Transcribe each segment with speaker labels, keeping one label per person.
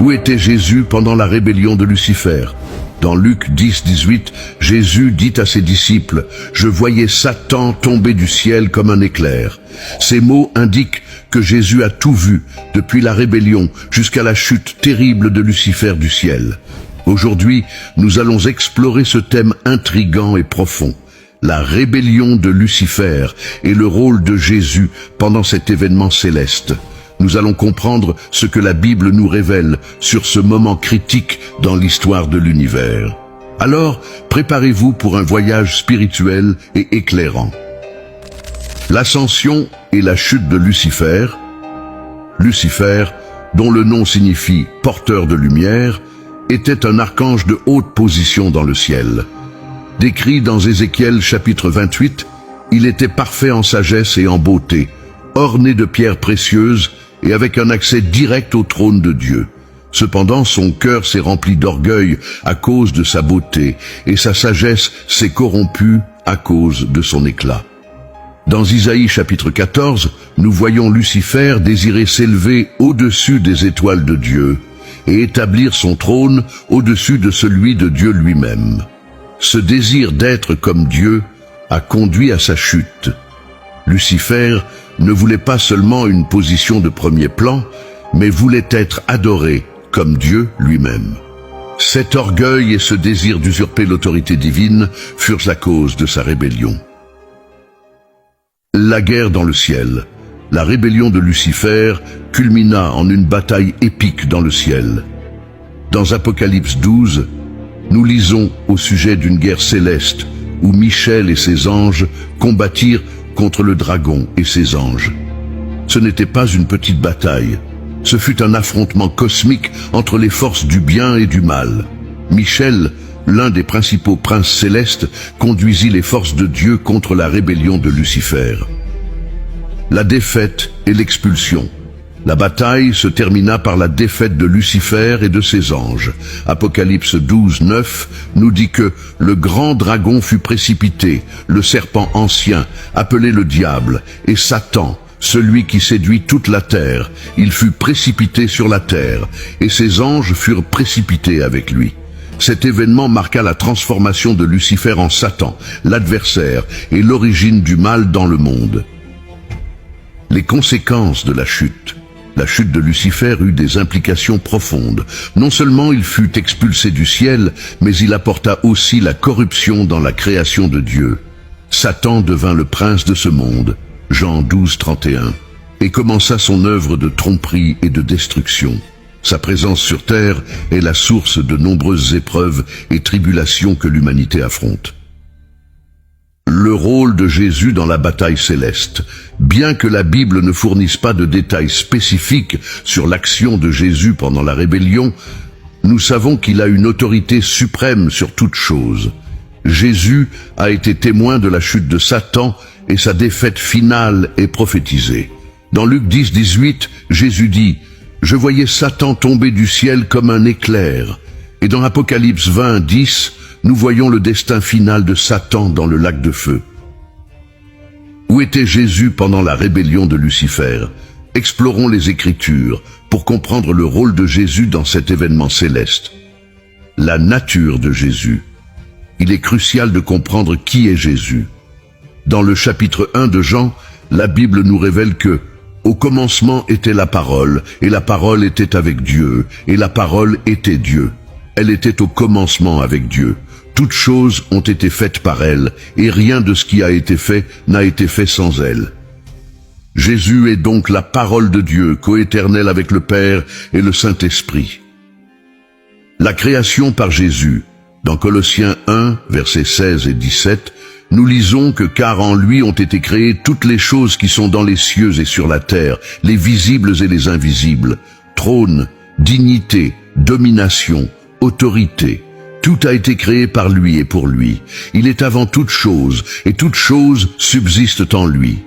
Speaker 1: Où était Jésus pendant la rébellion de Lucifer? Dans Luc 10, 18, Jésus dit à ses disciples « Je voyais Satan tomber du ciel comme un éclair ». Ces mots indiquent que Jésus a tout vu, depuis la rébellion jusqu'à la chute terrible de Lucifer du ciel. Aujourd'hui, nous allons explorer ce thème intrigant et profond, la rébellion de Lucifer et le rôle de Jésus pendant cet événement céleste. Nous allons comprendre ce que la Bible nous révèle sur ce moment critique dans l'histoire de l'univers. Alors, préparez-vous pour un voyage spirituel et éclairant. L'ascension et la chute de Lucifer. Lucifer, dont le nom signifie « porteur de lumière », était un archange de haute position dans le ciel. Décrit dans Ézéchiel chapitre 28, il était parfait en sagesse et en beauté, orné de pierres précieuses et avec un accès direct au trône de Dieu. Cependant, son cœur s'est rempli d'orgueil à cause de sa beauté, et sa sagesse s'est corrompue à cause de son éclat. Dans Isaïe chapitre 14, nous voyons Lucifer désirer s'élever au-dessus des étoiles de Dieu et établir son trône au-dessus de celui de Dieu lui-même. Ce désir d'être comme Dieu a conduit à sa chute. Lucifer ne voulait pas seulement une position de premier plan, mais voulait être adoré comme Dieu lui-même. Cet orgueil et ce désir d'usurper l'autorité divine furent la cause de sa rébellion. La guerre dans le ciel. La rébellion de Lucifer culmina en une bataille épique dans le ciel. Dans Apocalypse 12, nous lisons au sujet d'une guerre céleste où Michel et ses anges combattirent contre le dragon et ses anges. Ce n'était pas une petite bataille, ce fut un affrontement cosmique entre les forces du bien et du mal. Michel, l'un des principaux princes célestes, conduisit les forces de Dieu contre la rébellion de Lucifer. La défaite et l'expulsion. La bataille se termina par la défaite de Lucifer et de ses anges. Apocalypse 12, 9 nous dit que le grand dragon fut précipité, le serpent ancien, appelé le diable, et Satan, celui qui séduit toute la terre. Il fut précipité sur la terre, et ses anges furent précipités avec lui. Cet événement marqua la transformation de Lucifer en Satan, l'adversaire et l'origine du mal dans le monde. Les conséquences de la chute. La chute de Lucifer eut des implications profondes. Non seulement il fut expulsé du ciel, mais il apporta aussi la corruption dans la création de Dieu. Satan devint le prince de ce monde, Jean 12, 31, et commença son œuvre de tromperie et de destruction. Sa présence sur terre est la source de nombreuses épreuves et tribulations que l'humanité affronte. Le rôle de Jésus dans la bataille céleste. Bien que la Bible ne fournisse pas de détails spécifiques sur l'action de Jésus pendant la rébellion, nous savons qu'il a une autorité suprême sur toute chose. Jésus a été témoin de la chute de Satan et sa défaite finale est prophétisée. Dans Luc 10, 18, Jésus dit « Je voyais Satan tomber du ciel comme un éclair ». Et dans Apocalypse 20, 10, nous voyons le destin final de Satan dans le lac de feu. Où était Jésus pendant la rébellion de Lucifer? Explorons les Écritures pour comprendre le rôle de Jésus dans cet événement céleste. La nature de Jésus. Il est crucial de comprendre qui est Jésus. Dans le chapitre 1 de Jean, la Bible nous révèle que « Au commencement était la parole, et la parole était avec Dieu, et la parole était Dieu. Elle était au commencement avec Dieu. Toutes choses ont été faites par elle, et rien de ce qui a été fait n'a été fait sans elle. » Jésus est donc la parole de Dieu, coéternelle avec le Père et le Saint-Esprit. La création par Jésus. Dans Colossiens 1, versets 16 et 17, nous lisons que « Car en lui ont été créées toutes les choses qui sont dans les cieux et sur la terre, les visibles et les invisibles, trône, dignité, domination, autorité. Tout a été créé par lui et pour lui. Il est avant toute chose, et toutes choses subsistent en lui. »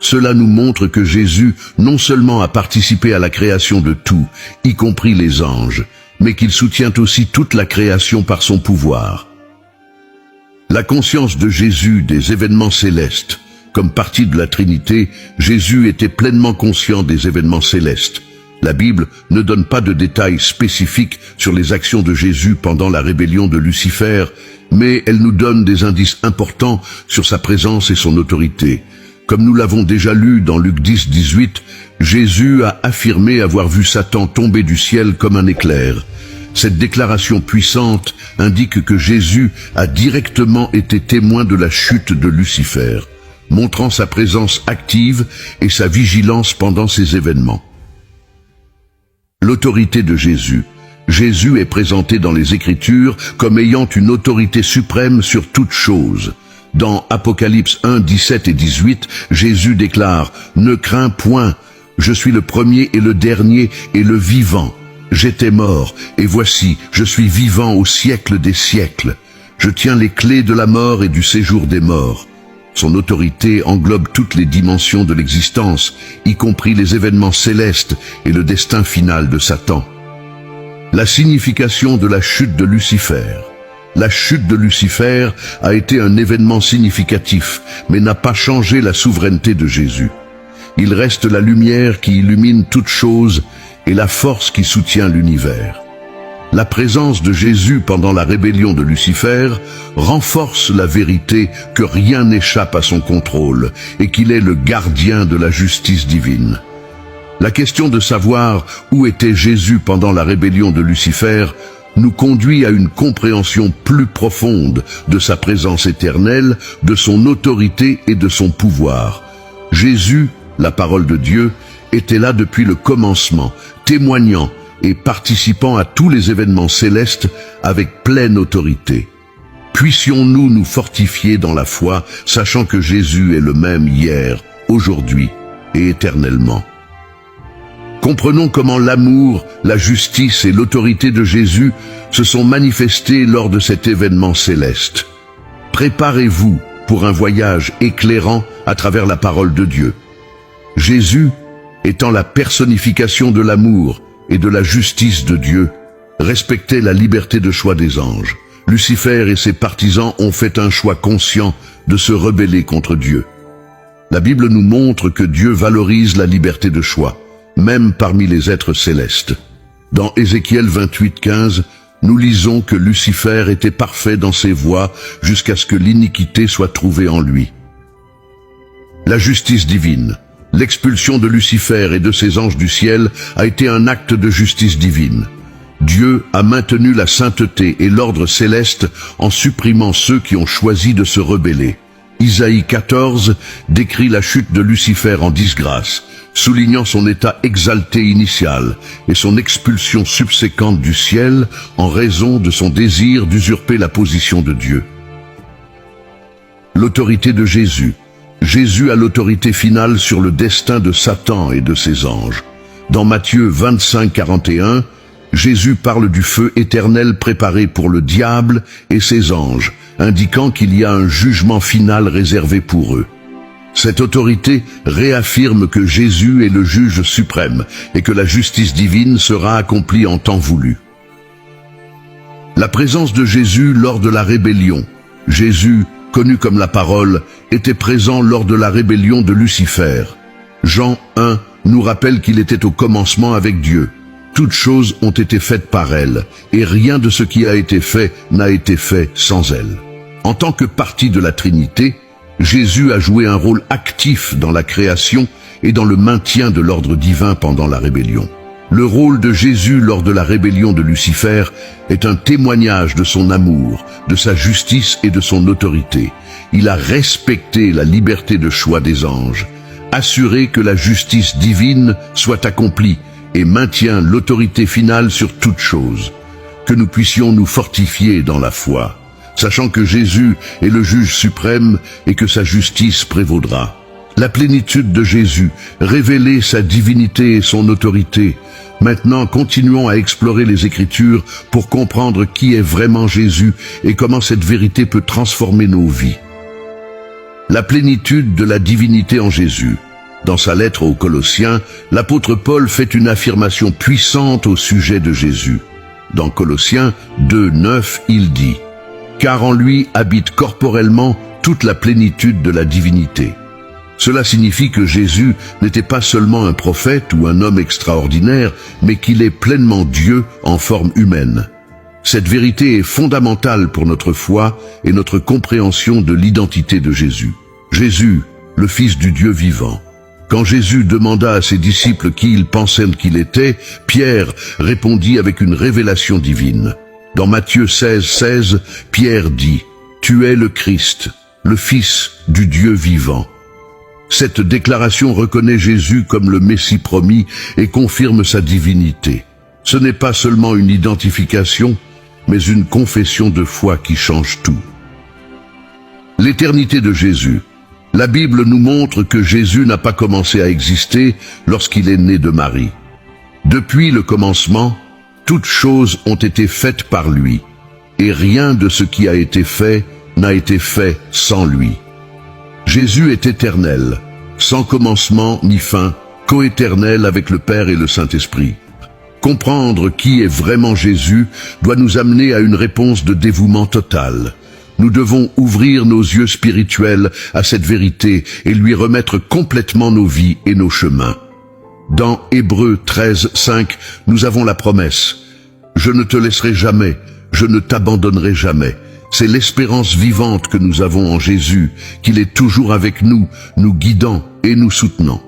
Speaker 1: Cela nous montre que Jésus non seulement a participé à la création de tout, y compris les anges, mais qu'il soutient aussi toute la création par son pouvoir. La conscience de Jésus des événements célestes. Comme partie de la Trinité, Jésus était pleinement conscient des événements célestes. La Bible ne donne pas de détails spécifiques sur les actions de Jésus pendant la rébellion de Lucifer, mais elle nous donne des indices importants sur sa présence et son autorité. Comme nous l'avons déjà lu dans Luc 10, 18, Jésus a affirmé avoir vu Satan tomber du ciel comme un éclair. Cette déclaration puissante indique que Jésus a directement été témoin de la chute de Lucifer, montrant sa présence active et sa vigilance pendant ces événements. L'autorité de Jésus. Jésus est présenté dans les Écritures comme ayant une autorité suprême sur toute chose. Dans Apocalypse 1, 17 et 18, Jésus déclare « Ne crains point, je suis le premier et le dernier et le vivant. J'étais mort, et voici, je suis vivant au siècle des siècles. Je tiens les clés de la mort et du séjour des morts. » Son autorité englobe toutes les dimensions de l'existence, y compris les événements célestes et le destin final de Satan. La signification de la chute de Lucifer. La chute de Lucifer a été un événement significatif, mais n'a pas changé la souveraineté de Jésus. Il reste la lumière qui illumine toute chose et la force qui soutient l'univers. La présence de Jésus pendant la rébellion de Lucifer renforce la vérité que rien n'échappe à son contrôle et qu'il est le gardien de la justice divine. La question de savoir où était Jésus pendant la rébellion de Lucifer nous conduit à une compréhension plus profonde de sa présence éternelle, de son autorité et de son pouvoir. Jésus, la parole de Dieu, était là depuis le commencement, témoignant et participant à tous les événements célestes avec pleine autorité. Puissions-nous nous fortifier dans la foi, sachant que Jésus est le même hier, aujourd'hui et éternellement. Comprenons comment l'amour, la justice et l'autorité de Jésus se sont manifestés lors de cet événement céleste. Préparez-vous pour un voyage éclairant à travers la parole de Dieu. Jésus, étant la personnification de l'amour et de la justice de Dieu, respectait la liberté de choix des anges. Lucifer et ses partisans ont fait un choix conscient de se rebeller contre Dieu. La Bible nous montre que Dieu valorise la liberté de choix, même parmi les êtres célestes. Dans Ézéchiel 28, 15, nous lisons que Lucifer était parfait dans ses voies jusqu'à ce que l'iniquité soit trouvée en lui. La justice divine. L'expulsion de Lucifer et de ses anges du ciel a été un acte de justice divine. Dieu a maintenu la sainteté et l'ordre céleste en supprimant ceux qui ont choisi de se rebeller. Isaïe 14 décrit la chute de Lucifer en disgrâce, soulignant son état exalté initial et son expulsion subséquente du ciel en raison de son désir d'usurper la position de Dieu. L'autorité de Jésus. Jésus a l'autorité finale sur le destin de Satan et de ses anges. Dans Matthieu 25, 41, Jésus parle du feu éternel préparé pour le diable et ses anges, indiquant qu'il y a un jugement final réservé pour eux. Cette autorité réaffirme que Jésus est le juge suprême et que la justice divine sera accomplie en temps voulu. La présence de Jésus lors de la rébellion. Jésus, connu comme la parole, était présent lors de la rébellion de Lucifer. Jean 1 nous rappelle qu'il était au commencement avec Dieu. Toutes choses ont été faites par elle, et rien de ce qui a été fait n'a été fait sans elle. En tant que partie de la Trinité, Jésus a joué un rôle actif dans la création et dans le maintien de l'ordre divin pendant la rébellion. Le rôle de Jésus lors de la rébellion de Lucifer est un témoignage de son amour, de sa justice et de son autorité. Il a respecté la liberté de choix des anges, assuré que la justice divine soit accomplie et maintient l'autorité finale sur toute chose. Que nous puissions nous fortifier dans la foi, sachant que Jésus est le juge suprême et que sa justice prévaudra. La plénitude de Jésus, révéler sa divinité et son autorité. Maintenant, continuons à explorer les Écritures pour comprendre qui est vraiment Jésus et comment cette vérité peut transformer nos vies. La plénitude de la divinité en Jésus. Dans sa lettre aux Colossiens, l'apôtre Paul fait une affirmation puissante au sujet de Jésus. Dans Colossiens 2, 9, il dit « Car en lui habite corporellement toute la plénitude de la divinité. » Cela signifie que Jésus n'était pas seulement un prophète ou un homme extraordinaire, mais qu'il est pleinement Dieu en forme humaine. Cette vérité est fondamentale pour notre foi et notre compréhension de l'identité de Jésus. Jésus, le Fils du Dieu vivant. Quand Jésus demanda à ses disciples qui ils pensaient qu'il était, Pierre répondit avec une révélation divine. Dans Matthieu 16:16, Pierre dit « Tu es le Christ, le Fils du Dieu vivant ». Cette déclaration reconnaît Jésus comme le Messie promis et confirme sa divinité. Ce n'est pas seulement une identification, mais une confession de foi qui change tout. L'éternité de Jésus. La Bible nous montre que Jésus n'a pas commencé à exister lorsqu'il est né de Marie. Depuis le commencement, toutes choses ont été faites par lui, et rien de ce qui a été fait n'a été fait sans lui. Jésus est éternel, sans commencement ni fin, coéternel avec le Père et le Saint-Esprit. Comprendre qui est vraiment Jésus doit nous amener à une réponse de dévouement total. Nous devons ouvrir nos yeux spirituels à cette vérité et lui remettre complètement nos vies et nos chemins. Dans Hébreux 13:5, nous avons la promesse « Je ne te laisserai jamais, je ne t'abandonnerai jamais ». C'est l'espérance vivante que nous avons en Jésus, qu'il est toujours avec nous, nous guidant et nous soutenant.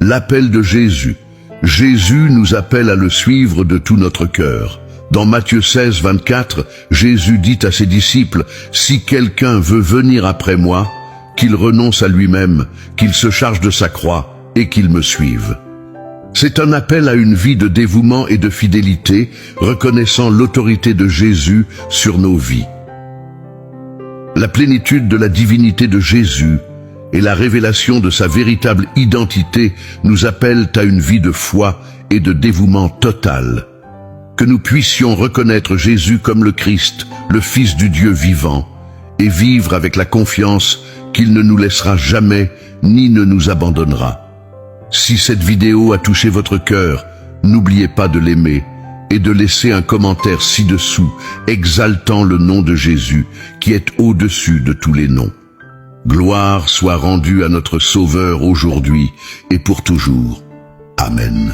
Speaker 1: L'appel de Jésus. Jésus nous appelle à le suivre de tout notre cœur. Dans Matthieu 16:24, Jésus dit à ses disciples, « Si quelqu'un veut venir après moi, qu'il renonce à lui-même, qu'il se charge de sa croix et qu'il me suive. » C'est un appel à une vie de dévouement et de fidélité, reconnaissant l'autorité de Jésus sur nos vies. La plénitude de la divinité de Jésus et la révélation de sa véritable identité nous appellent à une vie de foi et de dévouement total. Que nous puissions reconnaître Jésus comme le Christ, le Fils du Dieu vivant, et vivre avec la confiance qu'il ne nous laissera jamais ni ne nous abandonnera. Si cette vidéo a touché votre cœur, n'oubliez pas de l'aimer et de laisser un commentaire ci-dessous exaltant le nom de Jésus qui est au-dessus de tous les noms. Gloire soit rendue à notre Sauveur aujourd'hui et pour toujours. Amen.